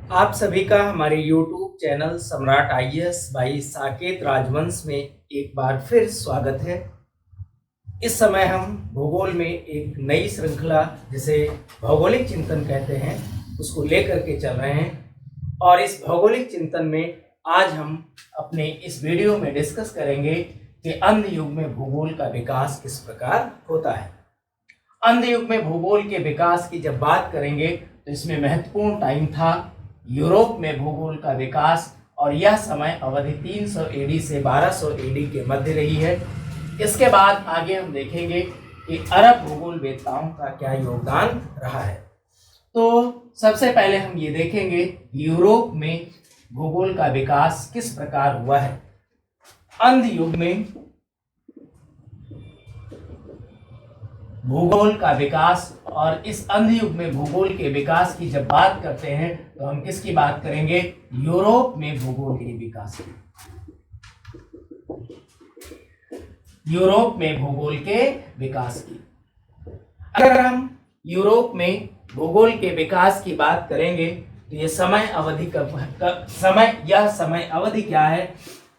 आप सभी का हमारे YouTube चैनल सम्राट आईएएस भाई साकेत राजवंश में एक बार फिर स्वागत है। इस समय हम भूगोल में एक नई श्रृंखला जिसे भौगोलिक चिंतन कहते हैं उसको लेकर के चल रहे हैं और इस भौगोलिक चिंतन में आज हम अपने इस वीडियो में डिस्कस करेंगे कि अंध युग में भूगोल का विकास किस प्रकार होता है। अंध युग में भूगोल के विकास की जब बात करेंगे तो इसमें महत्वपूर्ण टाइम था यूरोप में भूगोल का विकास और यह समय अवधि 300 एडी से 1200 एडी के मध्य रही है। इसके बाद आगे हम देखेंगे कि अरब भूगोल वेत्ताओं का क्या योगदान रहा है। तो सबसे पहले हम ये देखेंगे यूरोप में भूगोल का विकास किस प्रकार हुआ है। अंध युग में भूगोल का विकास और इस अंध युग में भूगोल के विकास की जब बात करते हैं तो हम किसकी बात करेंगे? यूरोप में भूगोल के विकास की। यूरोप में भूगोल के विकास की। अगर हम यूरोप में भूगोल के विकास की बात करेंगे तो यह समय अवधि क्या है?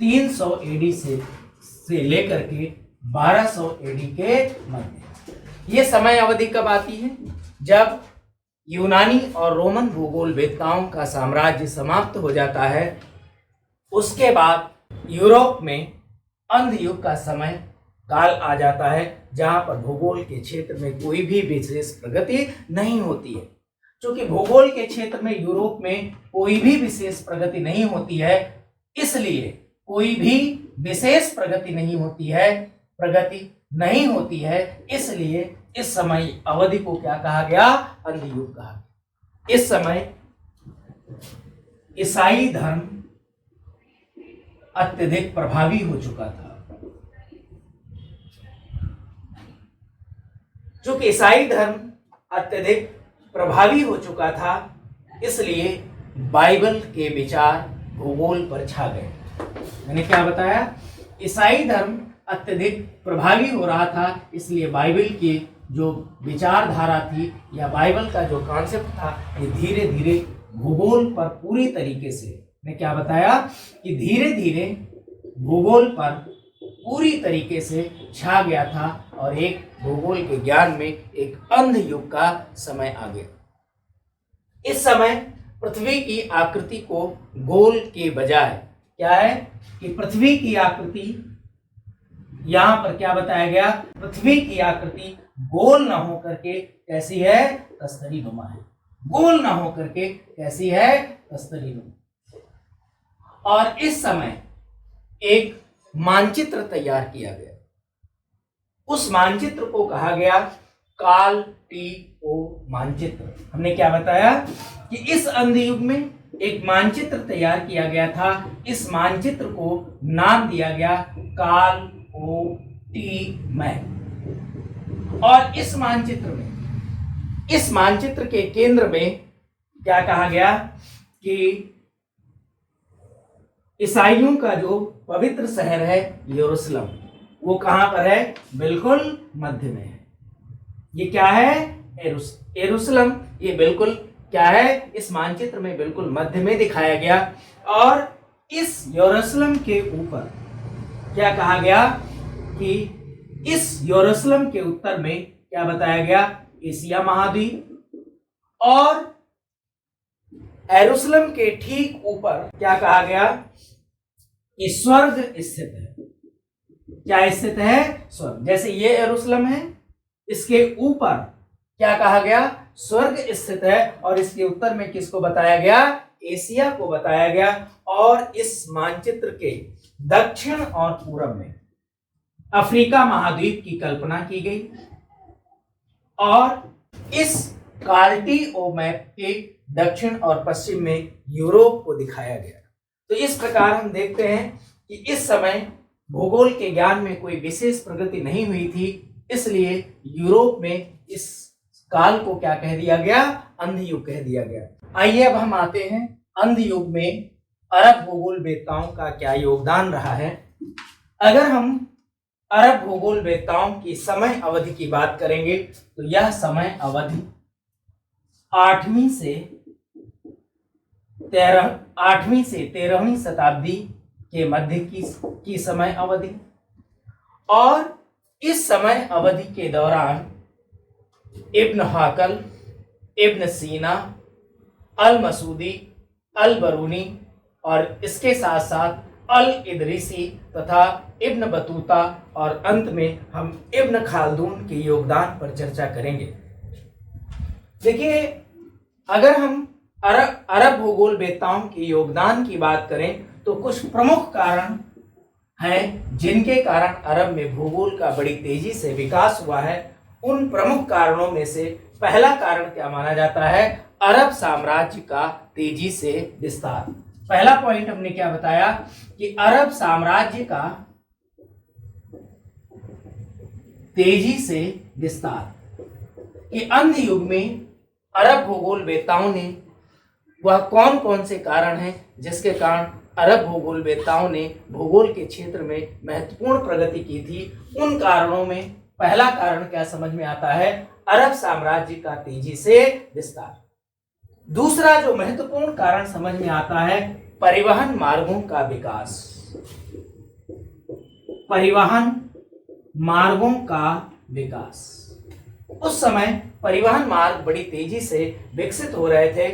300 एडी से लेकर के 1200 एडी के मध्य। ये समय अवधि कब आती है? जब यूनानी और रोमन भूगोल वेत्ताओं का साम्राज्य समाप्त हो जाता है। उसके बाद यूरोप में अंध युग का समय काल आ जाता है जहां पर भूगोल के क्षेत्र में कोई भी विशेष प्रगति नहीं होती है। क्योंकि भूगोल के क्षेत्र में यूरोप में कोई भी विशेष प्रगति नहीं होती है, इसलिए कोई भी विशेष प्रगति नहीं होती है, इसलिए इस समय अवधि को क्या कहा गया? अंध युग कहा गया। इस समय ईसाई धर्म अत्यधिक प्रभावी हो चुका था। चूंकि ईसाई धर्म अत्यधिक प्रभावी हो चुका था, इसलिए बाइबल के विचार भूगोल पर छा गए। मैंने क्या बताया? ईसाई धर्म अत्यधिक प्रभावी हो रहा था, इसलिए बाइबल की जो विचारधारा थी या बाइबल का जो कॉन्सेप्ट था ये धीरे धीरे भूगोल पर पूरी तरीके से, मैं क्या बताया कि धीरे धीरे भूगोल पर पूरी तरीके से छा गया था और एक भूगोल के ज्ञान में एक अंध युग का समय आ गया। इस समय पृथ्वी की आकृति को गोल के बजाय क्या है कि पृथ्वी की आकृति यहां पर क्या बताया गया? पृथ्वी की आकृति गोल ना हो करके कैसी है? तस्तरी नुमा है। गोल ना हो करके कैसी है? तस्तरी नुमा। और इस समय एक मानचित्र तैयार किया गया। उस मानचित्र को कहा गया काल टी ओ मानचित्र। हमने क्या बताया कि इस अंध युग में एक मानचित्र तैयार किया गया था। इस मानचित्र को नाम दिया गया काल ओ टी मैप। और इस मानचित्र के केंद्र में क्या कहा गया कि ईसाइयों का जो पवित्र शहर है यरूशलेम, वो कहां पर है? बिल्कुल मध्य में है। ये क्या है? यरूशलेम। ये बिल्कुल क्या है? इस मानचित्र में बिल्कुल मध्य में दिखाया गया। और इस यरूशलेम के ऊपर क्या कहा गया कि इस यरूशलेम के उत्तर में क्या बताया गया? एशिया महाद्वीप। और यरूशलेम के ठीक ऊपर क्या कहा गया कि स्वर्ग स्थित है। क्या स्थित है? स्वर्ग। जैसे ये यरूशलेम है, इसके ऊपर क्या कहा गया? स्वर्ग स्थित है। और इसके उत्तर में किसको बताया गया? एशिया को बताया गया। और इस मानचित्र के दक्षिण और पूर्व में अफ्रीका महाद्वीप की कल्पना की गई और इस कार्टियो मैप के दक्षिण और पश्चिम में यूरोप को दिखाया गया। तो इस प्रकार हम देखते हैं कि इस समय भूगोल के ज्ञान में कोई विशेष प्रगति नहीं हुई थी, इसलिए यूरोप में इस काल को क्या कह दिया गया? अंध युग कह दिया गया। आइए अब हम आते हैं अंध युग में अरब भूगोल वेत्ताओं का क्या योगदान रहा है। अगर हम अरब भूगोल वेत्ताओं की समय अवधि की बात करेंगे तो यह समय अवधि 8वीं से 8वीं से 13वीं शताब्दी के मध्य की समय अवधि, और इस समय अवधि के दौरान इब्न हाकल, इब्न सीना, अल मसूदी, अल बरूनी और इसके साथ साथ अल इदरीसी तथा इब्न बतूता और अंत में हम इब्न खालदून के योगदान पर चर्चा करेंगे। देखिए, अगर हम अरब भूगोल वेत्ताओं के योगदान की बात करें तो कुछ प्रमुख कारण हैं जिनके कारण अरब में भूगोल का बड़ी तेजी से विकास हुआ है। उन प्रमुख कारणों में से पहला कारण क्या माना जाता है? अरब साम्राज्य का तेजी से विस्तार। पहला पॉइंट हमने क्या बताया कि अरब साम्राज्य का तेजी से विस्तार। कि अंध युग में अरब भूगोल वेत्ताओं ने वह कौन कौन से कारण हैं जिसके कारण अरब भूगोल वेत्ताओं ने भूगोल के क्षेत्र में महत्वपूर्ण प्रगति की थी। उन कारणों में पहला कारण क्या समझ में आता है? अरब साम्राज्य का तेजी से विस्तार। दूसरा जो महत्वपूर्ण कारण समझ में आता है, परिवहन मार्गों का विकास। परिवहन मार्गों का विकास। उस समय परिवहन मार्ग बड़ी तेजी से विकसित हो रहे थे।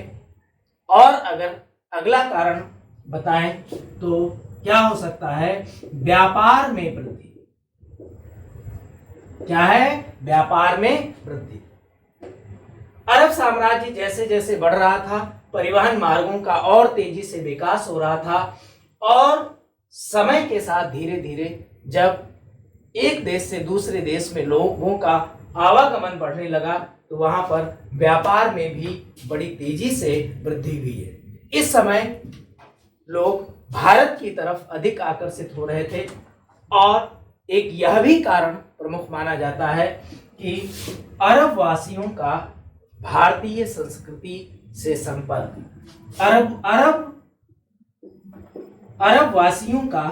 और अगर अगला कारण बताएं तो क्या हो सकता है? व्यापार में वृद्धि। क्या है? व्यापार में वृद्धि। अरब साम्राज्य जैसे जैसे बढ़ रहा था, परिवहन मार्गों का और तेजी से विकास हो रहा था, और समय के साथ धीरे धीरे जब एक देश से दूसरे देश में लोगों का आवागमन बढ़ने लगा तो वहां पर व्यापार में भी बड़ी तेजी से वृद्धि हुई है। इस समय लोग भारत की तरफ अधिक आकर्षित हो रहे थे, और एक यह भी कारण प्रमुख माना जाता है कि अरब वासियों का भारतीय संस्कृति से संपर्क। अरब वासियों का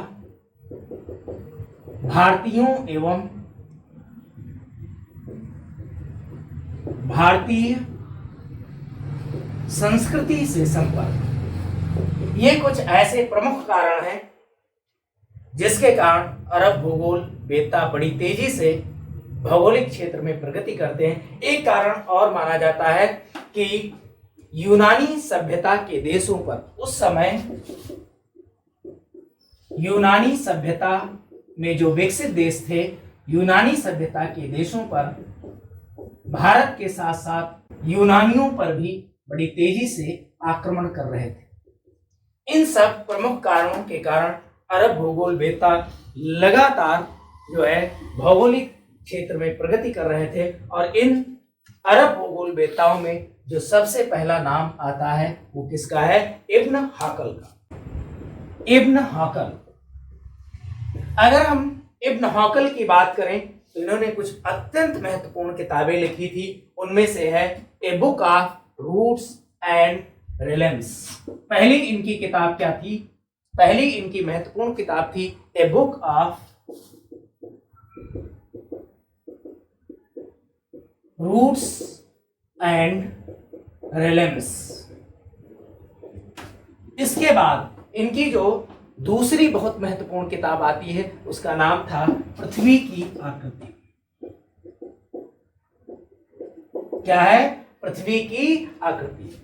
भारतीयों एवं भारतीय संस्कृति से संपर्क, ये कुछ ऐसे प्रमुख कारण हैं जिसके कारण अरब भूगोल वेत्ता बड़ी तेजी से भौगोलिक क्षेत्र में प्रगति करते हैं। एक कारण और माना जाता है कि यूनानी सभ्यता के देशों पर, उस समय यूनानी सभ्यता में जो विकसित देश थे, यूनानी सभ्यता के देशों पर भारत के साथ साथ यूनानियों पर भी बड़ी तेजी से आक्रमण कर रहे थे। इन सब प्रमुख कारणों के कारण अरब भूगोल वेत्ता लगातार जो है भौगोलिक क्षेत्र में प्रगति कर रहे थे। और इन अरब भूगोल वेत्ताओं में जो सबसे पहला नाम आता है वो किसका है? इब्न हाकल का। इब्न हाकल। अगर हम इब्न हाकल की बात करें तो इन्होंने कुछ अत्यंत महत्वपूर्ण किताबें लिखी थी। उनमें से है a book of roots and realms. पहली इनकी किताब क्या थी? पहली इनकी महत्वपूर्ण किताब थी a book of roots and realms. इसके बाद इनकी जो दूसरी बहुत महत्वपूर्ण किताब आती है उसका नाम था पृथ्वी की आकृति। क्या है? पृथ्वी की आकृति।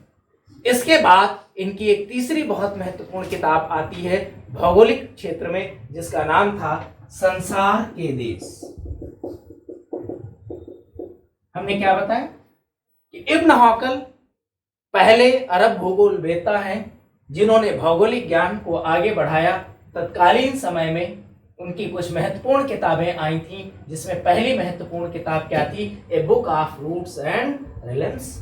इसके बाद इनकी एक तीसरी बहुत महत्वपूर्ण किताब आती है भौगोलिक क्षेत्र में, जिसका नाम था संसार के देश। हमने क्या बताया कि इब्न हाकल पहले अरब भूगोल वेत्ता हैं जिन्होंने भौगोलिक ज्ञान को आगे बढ़ाया। तत्कालीन समय में उनकी कुछ महत्वपूर्ण किताबें आई थीं, जिसमें पहली महत्वपूर्ण किताब क्या थी? A book of roots and realms.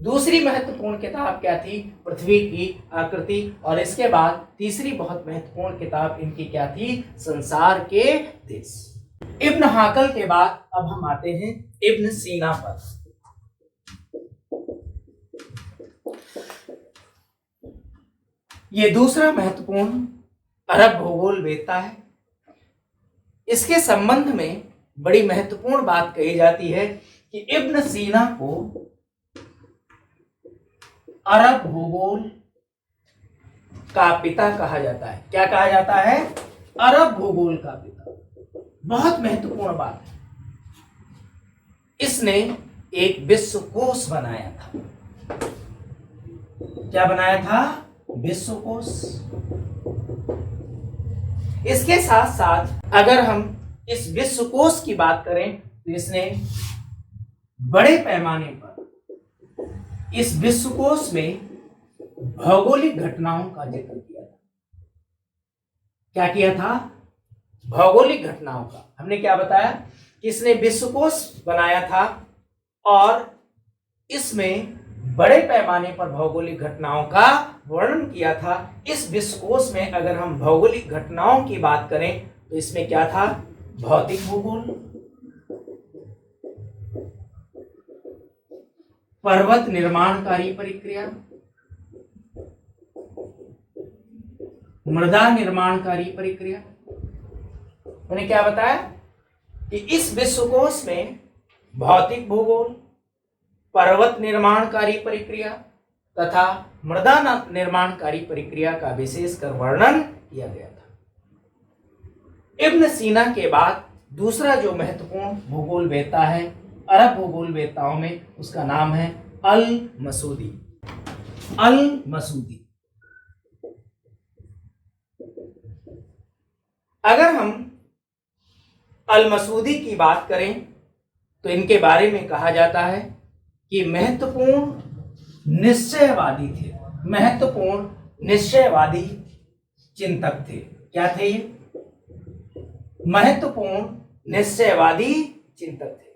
दूसरी महत्वपूर्ण किताब क्या थी? पृथ्वी की आकृति। और इसके बाद तीसरी बहुत महत्वपूर्ण किताब इनकी क्या थी? संसार के देश। इब्न हाकल के बाद अब हम आते हैं इब्न सीना पर। ये दूसरा महत्वपूर्ण अरब भूगोल वेत्ता है। इसके संबंध में बड़ी महत्वपूर्ण बात कही जाती है कि इब्न सीना को अरब भूगोल का पिता कहा जाता है। क्या कहा जाता है? अरब भूगोल का पिता। बहुत महत्वपूर्ण बात है। इसने एक विश्वकोश बनाया था। क्या बनाया था? विश्वकोश। इसके साथ साथ अगर हम इस विश्वकोश की बात करें तो इसने बड़े पैमाने पर इस विश्वकोश में भौगोलिक घटनाओं का जिक्र किया था। क्या किया था? भौगोलिक घटनाओं का। हमने क्या बताया कि इसने विश्वकोश बनाया था और इसमें बड़े पैमाने पर भौगोलिक घटनाओं का वर्णन किया था। इस विश्वकोश में अगर हम भौगोलिक घटनाओं की बात करें तो इसमें क्या था? भौतिक भूगोल, पर्वत निर्माणकारी प्रक्रिया, मृदा निर्माणकारी प्रक्रिया। मैंने क्या बताया कि इस विश्वकोश में भौतिक भूगोल, पर्वत निर्माणकारी प्रक्रिया तथा मृदा निर्माणकारी प्रक्रिया का विशेषकर वर्णन किया गया था। इब्न सीना के बाद दूसरा जो महत्वपूर्ण भूगोल वेत्ता है अरब भूगोल वेत्ताओं में, उसका नाम है अल मसूदी। अल मसूदी। अगर हम अल मसूदी की बात करें तो इनके बारे में कहा जाता है कि महत्वपूर्ण निश्चयवादी थे। महत्वपूर्ण निश्चयवादी चिंतक थे। क्या थे ये? महत्वपूर्ण निश्चयवादी चिंतक थे।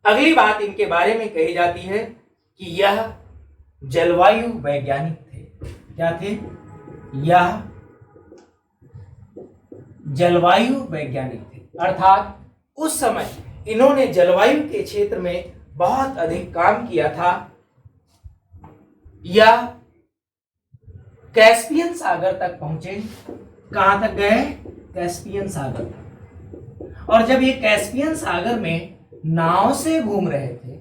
अगली बात इनके बारे में कही जाती है कि यह जलवायु वैज्ञानिक थे। क्या थे? यह जलवायु वैज्ञानिक थे, अर्थात उस समय इन्होंने जलवायु के क्षेत्र में बहुत अधिक काम किया था। यह कैस्पियन सागर तक पहुंचे। कहां तक गए? कैस्पियन सागर तक। और जब ये कैस्पियन सागर में नाव से घूम रहे थे,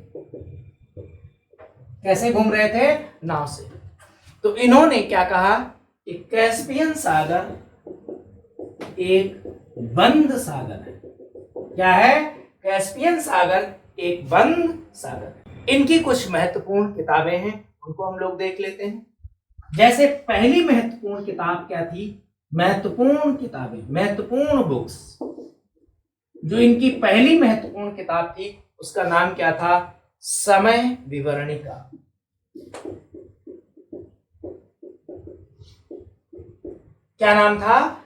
कैसे घूम रहे थे? नाव से। तो इन्होंने क्या कहा कि कैस्पियन सागर एक बंद सागर है। क्या है? कैस्पियन सागर एक बंद सागर है। इनकी कुछ महत्वपूर्ण किताबें हैं, उनको हम लोग देख लेते हैं। जैसे पहली महत्वपूर्ण किताब क्या थी? महत्वपूर्ण किताबें, महत्वपूर्ण बुक्स। जो इनकी पहली महत्वपूर्ण किताब थी उसका नाम क्या था? समय विवरणिका। क्या नाम था?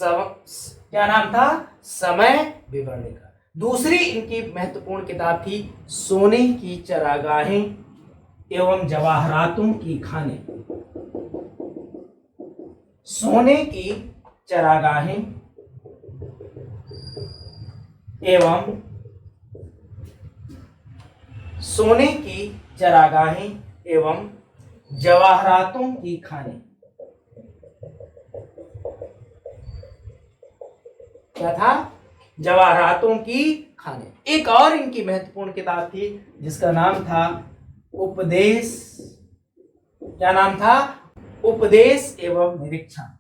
क्या नाम था? समय विवरणिका। दूसरी इनकी महत्वपूर्ण किताब थी सोने की चरागाहें एवं जवाहरातों की खानें। सोने की चरागाहें एवं सोने की चरागाहें एवं जवाहरातों की खानें। क्या था? जवाहरातों की खानें। एक और इनकी महत्वपूर्ण किताब थी जिसका नाम था उपदेश। क्या नाम था? उपदेश एवं निरीक्षण।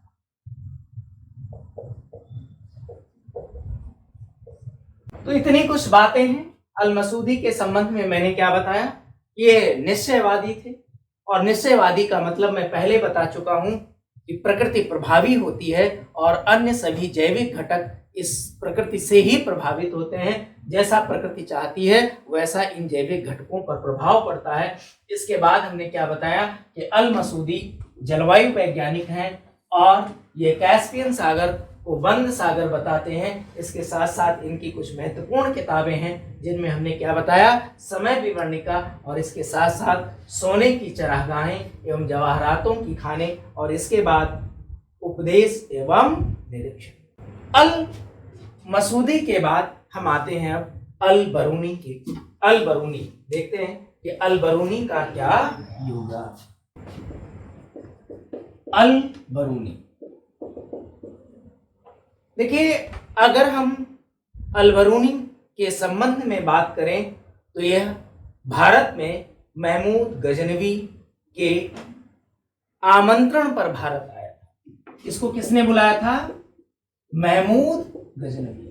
तो इतनी कुछ बातें हैं अल मसूदी के संबंध में। मैंने क्या बताया? ये निश्चयवादी थे, और निश्चयवादी का मतलब मैं पहले बता चुका हूं कि प्रकृति प्रभावी होती है और अन्य सभी जैविक घटक इस प्रकृति से ही प्रभावित होते हैं। जैसा प्रकृति चाहती है वैसा इन जैविक घटकों पर प्रभाव पड़ता है। इसके बाद हमने क्या बताया कि अल मसूदी जलवायु वैज्ञानिक हैं और ये कैस्पियन सागर को बंद सागर बताते हैं। इसके साथ साथ इनकी कुछ महत्वपूर्ण किताबें हैं जिनमें हमने क्या बताया? समय विवरणिका, और इसके साथ साथ सोने की चरागाहें एवं जवाहरातों की खानें, और इसके बाद उपदेश एवं निरीक्षण। अल मसूदी के बाद हम आते हैं अब अल बरूनी के। अल बरूनी देखते हैं कि अल बरूनी का क्या होगा। अल बरूनी देखिए, अगर हम अल बरूनी के संबंध में बात करें तो यह भारत में महमूद गजनवी के आमंत्रण पर भारत आया था। इसको किसने बुलाया था? महमूद गजनवी।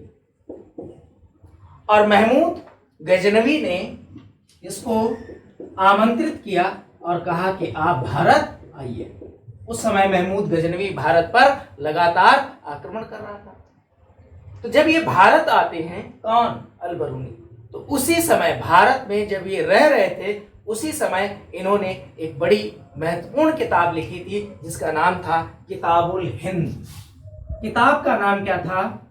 और महमूद गजनवी ने इसको आमंत्रित किया और कहा कि आप भारत आइए। उस समय महमूद गजनवी भारत पर लगातार आक्रमण कर रहा था। तो जब ये भारत आते हैं, कौन? अल-बरूनी, तो उसी समय भारत में जब ये रह रहे थे, उसी समय इन्होंने एक बड़ी महत्वपूर्ण किताब लिखी थी जिसका नाम था किताबुल हिंद। किताब का नाम क्या था?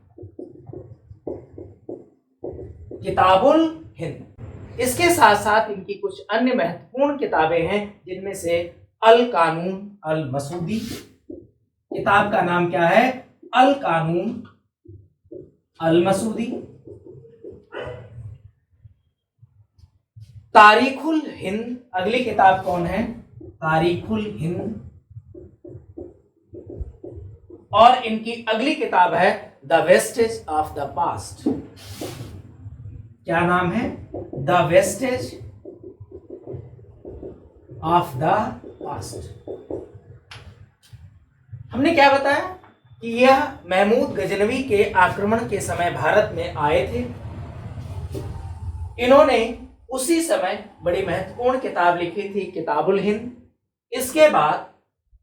किताबुल हिंद। इसके साथ साथ इनकी कुछ अन्य महत्वपूर्ण किताबें हैं जिनमें से अल कानून अल मसूदी। किताब का नाम क्या है? अल कानून अल मसूदी। तारीखुल हिंद, अगली किताब कौन है? तारीखुल हिंद। और इनकी अगली किताब है the wastage of the past. क्या नाम है? The wastage of the past. हमने क्या बताया कि यह महमूद गजनवी के आक्रमण के समय भारत में आए थे। इन्होंने उसी समय बड़ी महत्वपूर्ण किताब लिखी थी किताबुल हिंद। इसके बाद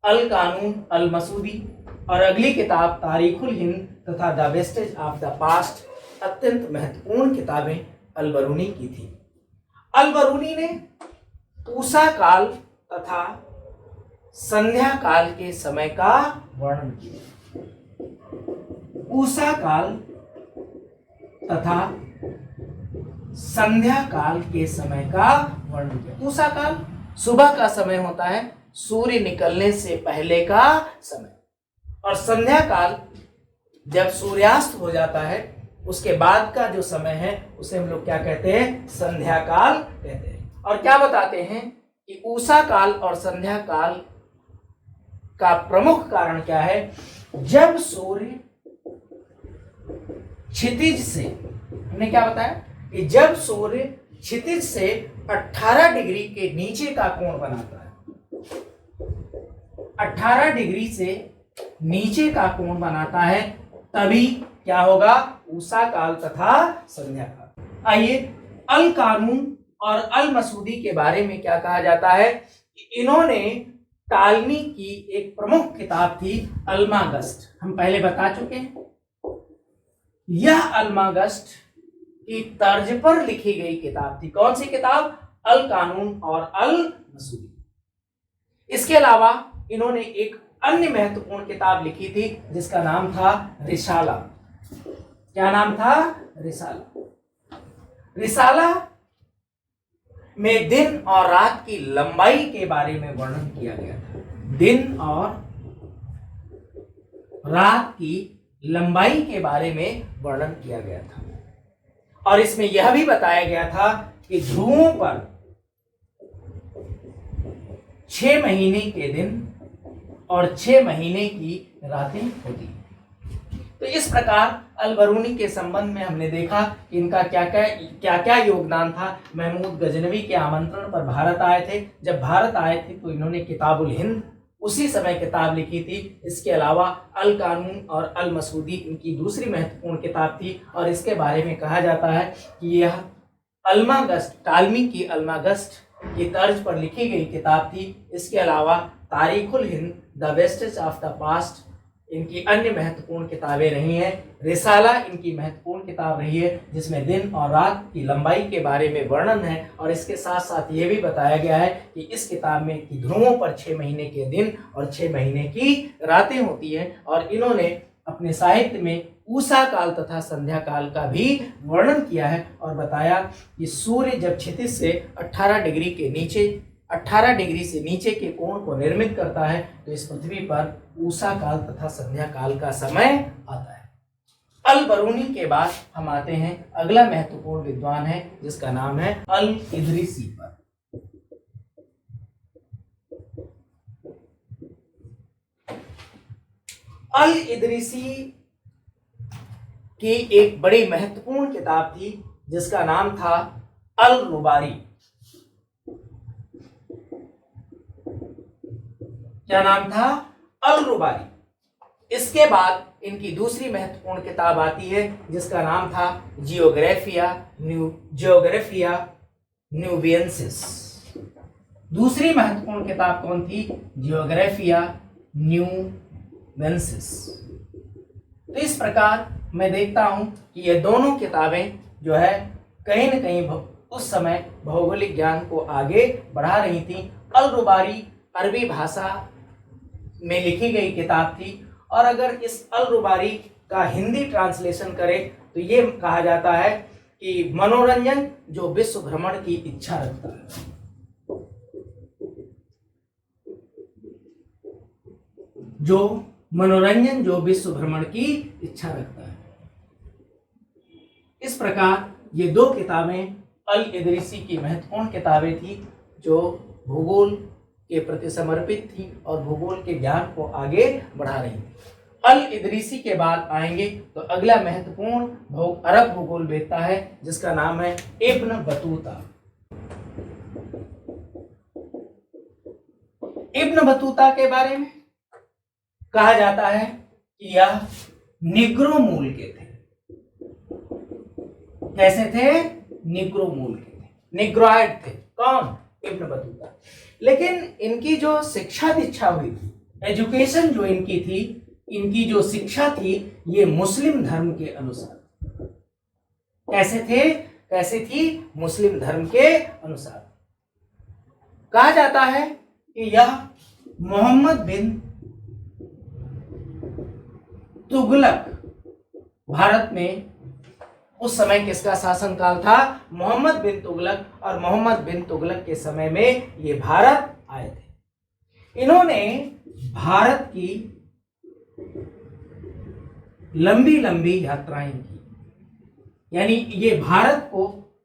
अल कानून अल मसूदी और अगली किताब तारीखुल हिंद तथा the wastage of the past अत्यंत महत्वपूर्ण किताबें अल-बरूनी की थी। अल-बरूनी ने ऊषा काल तथा संध्या काल के समय का वर्णन किया। ऊषा काल तथा संध्या काल के समय का वर्णन किया। ऊषा काल सुबह का समय होता है, सूर्य निकलने से पहले का समय, और संध्या काल जब सूर्यास्त हो जाता है उसके बाद का जो समय है उसे हम लोग क्या कहते हैं? संध्या काल कहते हैं। और क्या बताते हैं कि ऊषा काल और संध्या काल का प्रमुख कारण क्या है? जब सूर्य क्षितिज से, हमने क्या बताया कि जब सूर्य क्षितिज से 18 डिग्री के नीचे का कोण बनाता है, 18 डिग्री से नीचे का कोण बनाता है, तभी क्या होगा? ऊषा काल तथा संध्या काल। आइए अल कानून और अल मसूदी के बारे में क्या कहा जाता है? इन्होंने टालमी की एक प्रमुख किताब थी अल्मागस्ट। हम पहले बता चुके हैं। यह अल्मागस्ट की तर्ज पर लिखी गई किताब थी। कौन सी किताब? अल कानून और अल मसूदी। इसके अलावा इन्होंने एक अन्य महत्वपूर्ण किताब लिखी थी जिसका नाम था रिसाला। क्या नाम था? रिसाला। रिसाला में दिन और रात की लंबाई के बारे में वर्णन किया गया था। दिन और रात की लंबाई के बारे में वर्णन किया गया था। और इसमें यह भी बताया गया था कि ध्रुवों पर 6 महीने के दिन और 6 महीने की रातें होती। तो इस प्रकार अल-बरूनी के संबंध में हमने देखा कि इनका क्या क्या योगदान था। महमूद गजनवी के आमंत्रण पर भारत आए थे। जब भारत आए थे तो इन्होंने किताबुल हिंद उसी समय किताब लिखी थी। इसके अलावा अल कानून और अल मसूदी इनकी दूसरी महत्वपूर्ण किताब थी। और इसके बारे में कहा जाता है कि यह अल्मागस्ट, टालमी की अल्मागस्ट की तर्ज पर लिखी गई किताब थी। इसके अलावा Tarikhul Hind, the wastage of the past इनकी अन्य महत्वपूर्ण किताबें रही हैं। रिसाला इनकी महत्वपूर्ण किताब रही है जिसमें दिन और रात की लंबाई के बारे में वर्णन है। और इसके साथ साथ ये भी बताया गया है कि इस किताब में कि ध्रुवों पर 6 महीने के दिन और 6 महीने की रातें होती हैं। और इन्होंने अपने साहित्य में ऊषा काल तथा संध्या काल का भी वर्णन किया है और बताया कि सूर्य जब क्षितिज से 18 डिग्री से नीचे के कोण को निर्मित करता है तो इस पृथ्वी पर ऊषा काल तथा संध्या काल का समय आता है। अल-बरूनी के बाद हम आते हैं अगला महत्वपूर्ण विद्वान है जिसका नाम है अल-इदरीसी पर। अल-इदरीसी की एक बड़ी महत्वपूर्ण किताब थी जिसका नाम था अल-रुबारी। क्या नाम था? अल रुबारी। इसके बाद इनकी दूसरी महत्वपूर्ण किताब आती है जिसका नाम था जियोग्राफिया न्यूबियंसिस। दूसरी महत्वपूर्ण किताब कौन थी? जियोग्राफिया न्यूबियंसिस। तो इस प्रकार मैं देखता हूं कि ये दोनों किताबें जो है कहीं न कहीं उस समय भौगोलिक ज्ञान को आगे बढ़ा रही थी। अल रुबारी अरबी भाषा में लिखी गई किताब थी और अगर इस अल रुबारी का हिंदी ट्रांसलेशन करें तो ये कहा जाता है कि मनोरंजन जो विश्व भ्रमण की इच्छा रखता है। जो मनोरंजन जो विश्व भ्रमण की इच्छा रखता है। इस प्रकार ये दो किताबें अल इदरीसी की महत्वपूर्ण किताबें थी जो भूगोल के प्रति समर्पित थी और भूगोल के ज्ञान को आगे बढ़ा रही थी। अल इदरीसी के बाद आएंगे तो अगला महत्वपूर्ण अरब भूगोल वेत्ता है जिसका नाम है इब्न बतूता। इब्न बतूता के बारे में कहा जाता है कि यह निग्रो मूल के थे। कैसे थे? निग्रो मूल के थे, निग्रोइड थे। कौन? Ibn Battuta. लेकिन इनकी जो शिक्षा दीक्षा हुई थी, एजुकेशन जो इनकी थी, इनकी जो शिक्षा थी ये मुस्लिम धर्म के अनुसार। कैसे थे? कैसे थी? मुस्लिम धर्म के अनुसार। कहा जाता है कि यह मोहम्मद बिन तुगलक, भारत में उस समय किसका शासनकाल था? मोहम्मद बिन तुगलक। और मोहम्मद बिन तुगलक के समय में ये भारत आए थे। इन्होंने भारत की लंबी लंबी यात्राएं की, यानी ये भारत को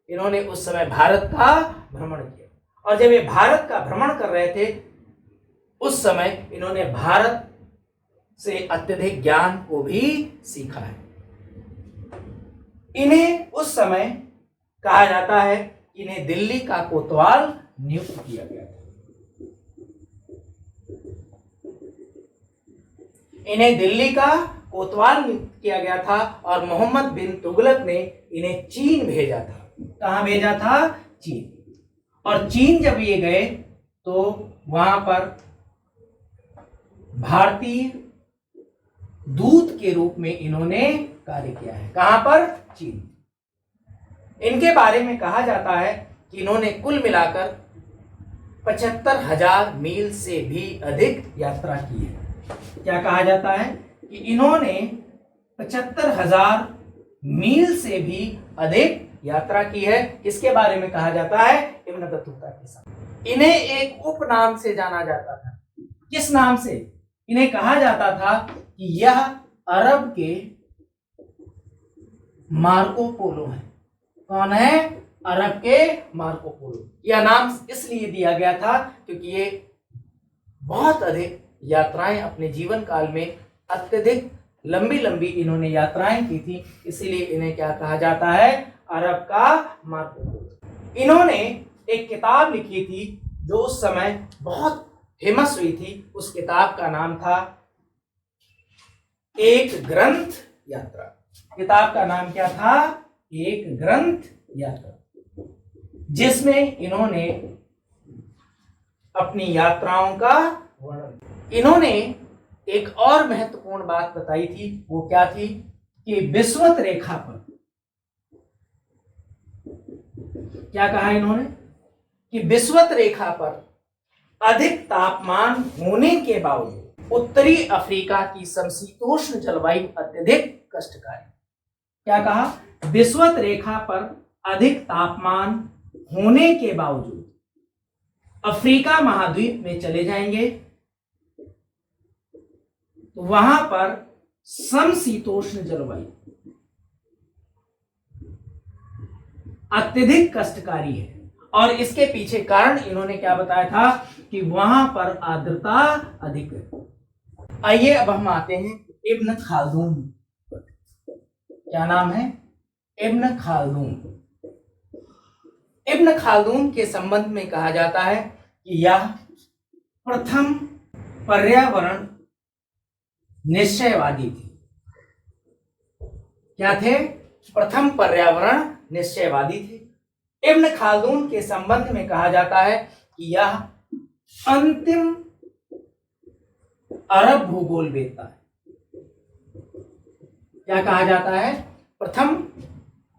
इन्होंने उस समय भारत का भ्रमण किया। और जब ये भारत का भ्रमण कर रहे थे उस समय इन्होंने भारत से अत्यधिक ज्ञान को भी सीखा है। इन्हें उस समय कहा जाता है कि इन्हें दिल्ली का कोतवाल नियुक्त किया गया था। इन्हें दिल्ली का कोतवाल नियुक्त किया गया था और मोहम्मद बिन तुगलक ने इन्हें चीन भेजा था। कहां भेजा था? चीन। और चीन जब ये गए तो वहां पर भारतीय दूत के रूप में इन्होंने कार्य किया है। कहां पर? चीन। इनके बारे में कहा जाता है कि इन्होंने कुल मिलाकर 75,000 मील से भी अधिक यात्रा की है। क्या कहा जाता है? कि इन्होंने 75,000 मील से भी अधिक यात्रा की है। किसके बारे में कहा जाता है? इब्न बतूता के साथ। इन्हें एक उपनाम से जाना जाता था। किस नाम से? इन्हें कहा जाता था कि यह अरब के मार्को पोलो है। कौन है? अरब के मार्को पोलो। यह नाम इसलिए दिया गया था क्योंकि ये बहुत अधिक यात्राएं अपने जीवन काल में अत्यधिक लंबी लंबी इन्होंने यात्राएं की थी, इसीलिए इन्हें क्या कहा जाता है? अरब का मार्को पोलो। इन्होंने एक किताब लिखी थी जो उस समय बहुत फेमस हुई थी। उस किताब का नाम था एक ग्रंथ यात्रा। किताब का नाम क्या था? एक ग्रंथ यात्रा, जिसमें इन्होंने अपनी यात्राओं का वर्णन। इन्होंने एक और महत्वपूर्ण बात बताई थी। वो क्या थी? कि विषुवत रेखा पर क्या कहा इन्होंने? कि विषुवत रेखा पर अधिक तापमान होने के बावजूद उत्तरी अफ्रीका की समशीतोष्ण जलवायु अत्यधिक कष्टकारी। क्या कहा? विषुवत रेखा पर अधिक तापमान होने के बावजूद अफ्रीका महाद्वीप में चले जाएंगे तो वहां पर समशीतोष्ण जलवायु अत्यधिक कष्टकारी है। और इसके पीछे कारण इन्होंने क्या बताया था? कि वहां पर आर्द्रता अधिक है। आइए अब हम आते हैं इब्न खालदून। क्या नाम है? इब्न खालदून। इब्न खालदून के संबंध में कहा जाता है कि यह प्रथम पर्यावरण निश्चयवादी थे। क्या थे? प्रथम पर्यावरण निश्चयवादी थे। इब्न खालदून के संबंध में कहा जाता है कि यह अंतिम अरब भूगोलवेत्ता है। क्या कहा जाता है? प्रथम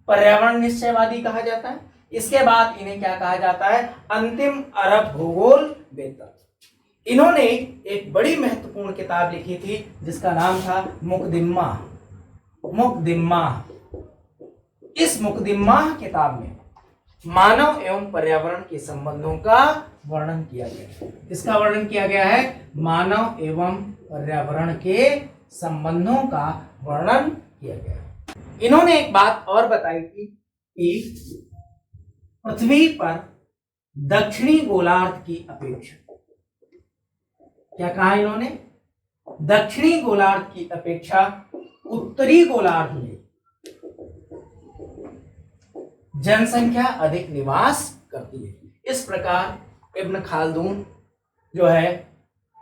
पर्यावरण निश्चयवादी कहा जाता है। इसके बाद इन्हें क्या कहा जाता है? अंतिम अरब भूगोलवेत्ता। इन्होंने एक बड़ी महत्वपूर्ण किताब लिखी थी जिसका नाम था मुकदिम्मा। इस मुकदिम्मा किताब में मानव एवं पर्यावरण के संबंधों का वर्णन किया गया है। इसका वर्णन किया गया है, मानव एवं पर्यावरण के संबंधों का वर्णन किया गया है। इन्होंने एक बात और बताई थी कि पृथ्वी पर दक्षिणी गोलार्ध की अपेक्षा, क्या कहा इन्होंने? दक्षिणी गोलार्ध की अपेक्षा उत्तरी गोलार्ध में जनसंख्या अधिक निवास करती है। इस प्रकार इब्न खालदून जो है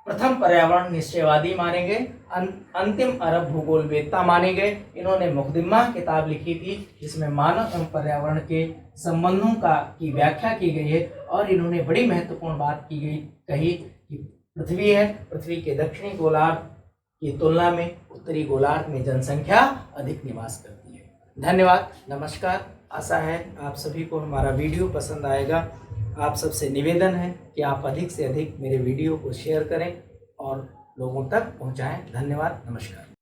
प्रथम पर्यावरण निश्चयवादी माने गए, अंतिम अरब भूगोलवेत्ता माने गए। इन्होंने मुकदिम्मा किताब लिखी थी जिसमें मानव एवं पर्यावरण के संबंधों की व्याख्या की गई है और इन्होंने बड़ी महत्वपूर्ण बात कही कि पृथ्वी है, पृथ्वी के दक्षिणी गोलार्ध की तुलना में उत्तरी गोलार्ध में जनसंख्या अधिक निवास करती है। धन्यवाद, नमस्कार। आशा है आप सभी को हमारा वीडियो पसंद आएगा। आप सबसे निवेदन है कि आप अधिक से अधिक मेरे वीडियो को शेयर करें और लोगों तक पहुंचाएं। धन्यवाद, नमस्कार।